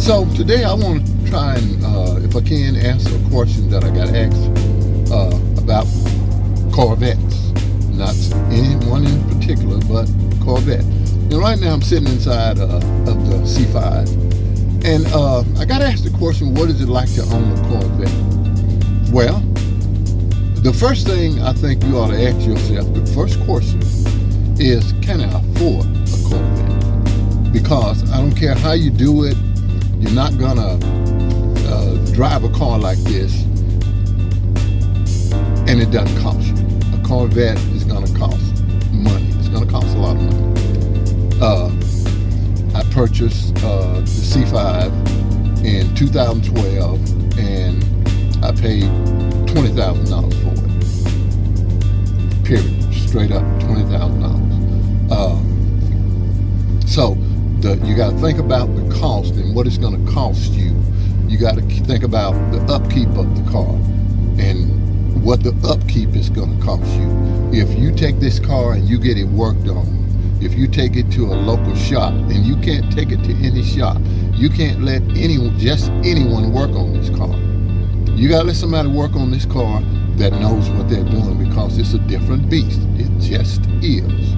So today I want to try and, if I can, answer a question that I got asked about Corvettes. Not anyone in particular, but Corvette. And right now I'm sitting inside of the C5, and I got asked the question, what is it like to own a Corvette? Well, the first thing I think you ought to ask yourself, the first question is, can I afford a Corvette? Because I don't care how you do it, you're not gonna drive a car like this and it doesn't cost you. A Corvette is gonna cost money. It's gonna cost a lot of money. I purchased the C5 in 2012, and I paid $20,000 for it. Period. Straight up $20,000. So you got to think about the cost and what it's going to cost you. You got to think about the upkeep of the car and what the upkeep is going to cost you. If you take this car and you get it worked on, if you take it to a local shop, and you can't take it to any shop, you can't let anyone work on this car. You got to let somebody work on this car that knows what they're doing, because it's a different beast. It just is.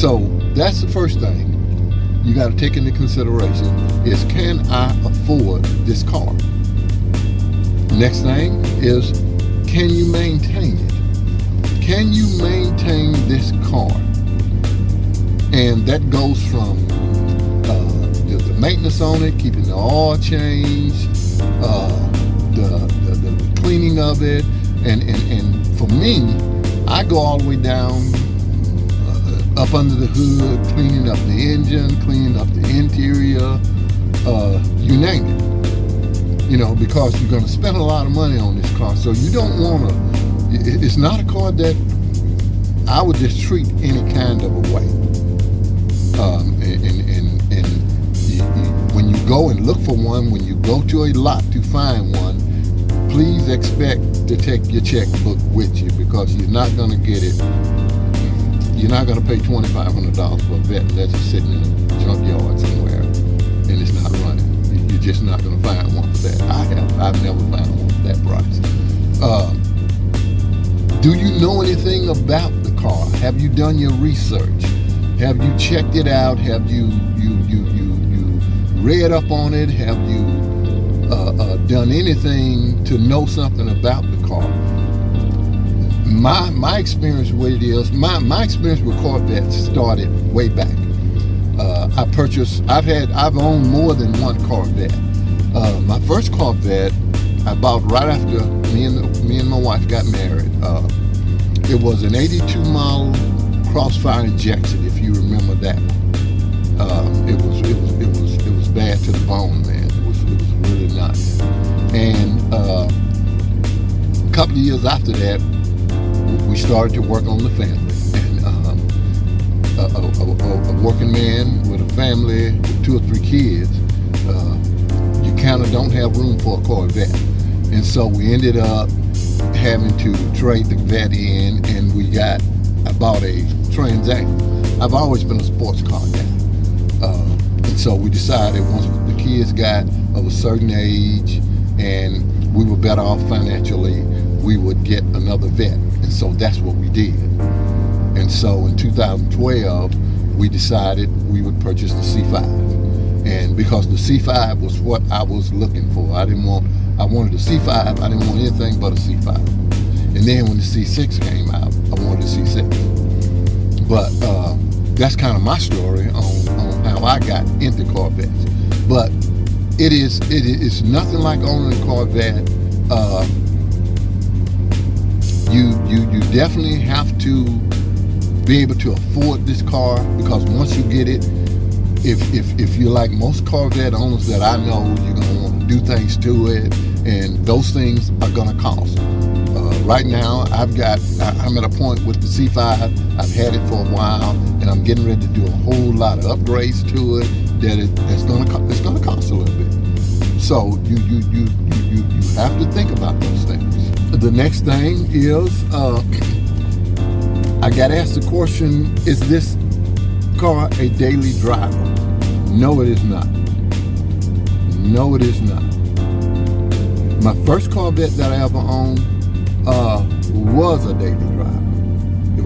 So that's the first thing you got to take into consideration is, can I afford this car? Next thing is, can you maintain it? Can you maintain this car? And that goes from the maintenance on it, keeping the oil changed, the cleaning of it, and for me, I go all the way down up under the hood, cleaning up the engine, cleaning up the interior, you name it. Because you're going to spend a lot of money on this car, so you don't want to. It's not a car that I would just treat any kind of a way. When you go and look for one, when you go to a lot to find one, please expect to take your checkbook with you, because you're not going to get it. You're not going to pay $2,500 for a Vette unless it's sitting in a junkyard somewhere and it's not running. You're just not going to find one for that. I've never found one for that price. Do you know anything about the car? Have you done your research? Have you checked it out? Have you read up on it? Have you done anything to know something about the car? My experience with it is, my experience with Corvettes started way back. I've owned more than one Corvette. My first Corvette I bought right after me and my wife got married. It was an 82 model Crossfire injection, if you remember that one. It was bad to the bone, man. It was really nice. And a couple of years after that, we started to work on the family. And a working man with a family with 2 or 3 kids, you kind of don't have room for a Corvette. And so we ended up having to trade the Vette in, and I bought a Transact. I've always been a sports car guy. And so we decided, once the kids got of a certain age and we were better off financially, we would get another Vette. And so that's what we did. And so in 2012, we decided we would purchase the C5. And because the C5 was what I was looking for. I wanted the C5, I didn't want anything but a C5. And then when the C6 came out, I wanted a C6. But that's kind of my story on how I got into Corvettes. But it is nothing like owning a Corvette. You definitely have to be able to afford this car, because once you get it, if you're like most Corvette owners that I know, you're going to want to do things to it, and those things are going to cost. Right now, I'm at a point with the C5. I've had it for a while, and I'm getting ready to do a whole lot of upgrades to it it's going to cost a little bit. So you have to think about those things. The next thing is, I got asked the question, is this car a daily driver? No, it is not. No, it is not. My first Corvette that I ever owned was a daily driver. It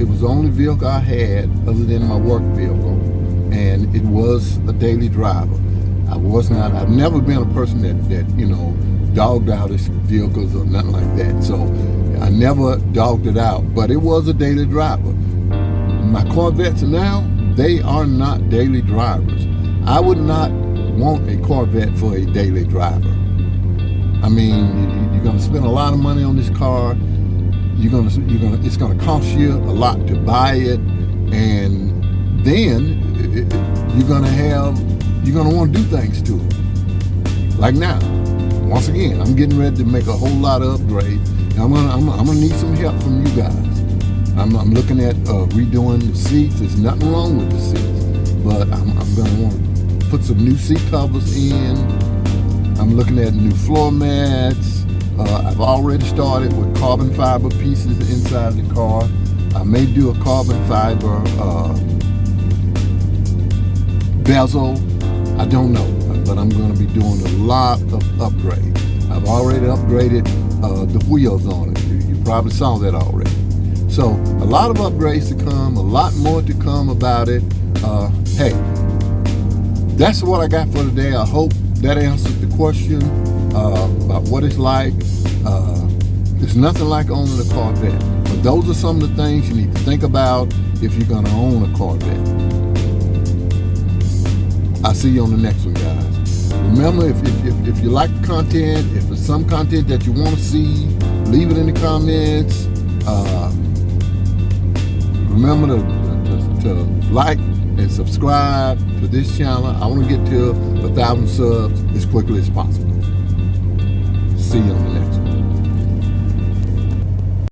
was the only vehicle I had other than my work vehicle, and it was a daily driver. I've never been a person that dogged out his vehicles or nothing like that. So I never dogged it out, but it was a daily driver. My Corvettes now, they are not daily drivers. I would not want a Corvette for a daily driver. I mean, you're gonna spend a lot of money on this car. It's gonna cost you a lot to buy it, and then you're gonna want to do things to it. Like now, once again, I'm getting ready to make a whole lot of upgrades. And I'm gonna need some help from you guys. I'm looking at redoing the seats. There's nothing wrong with the seats, but I'm gonna want to put some new seat covers in. I'm looking at new floor mats. I've already started with carbon fiber pieces inside the car. I may do a carbon fiber bezel. I don't know, but I'm going to be doing a lot of upgrades. I've already upgraded the wheels on it. You probably saw that already. So a lot of upgrades to come, a lot more to come about it. Hey, that's what I got for today. I hope that answers the question about what it's like. It's nothing like owning a Corvette, but those are some of the things you need to think about if you're going to own a Corvette. I'll see you on the next one, guys. Remember, if you like the content, if there's some content that you want to see, leave it in the comments. Remember to like and subscribe to this channel. I want to get to 1,000 subs as quickly as possible. See you on the next one.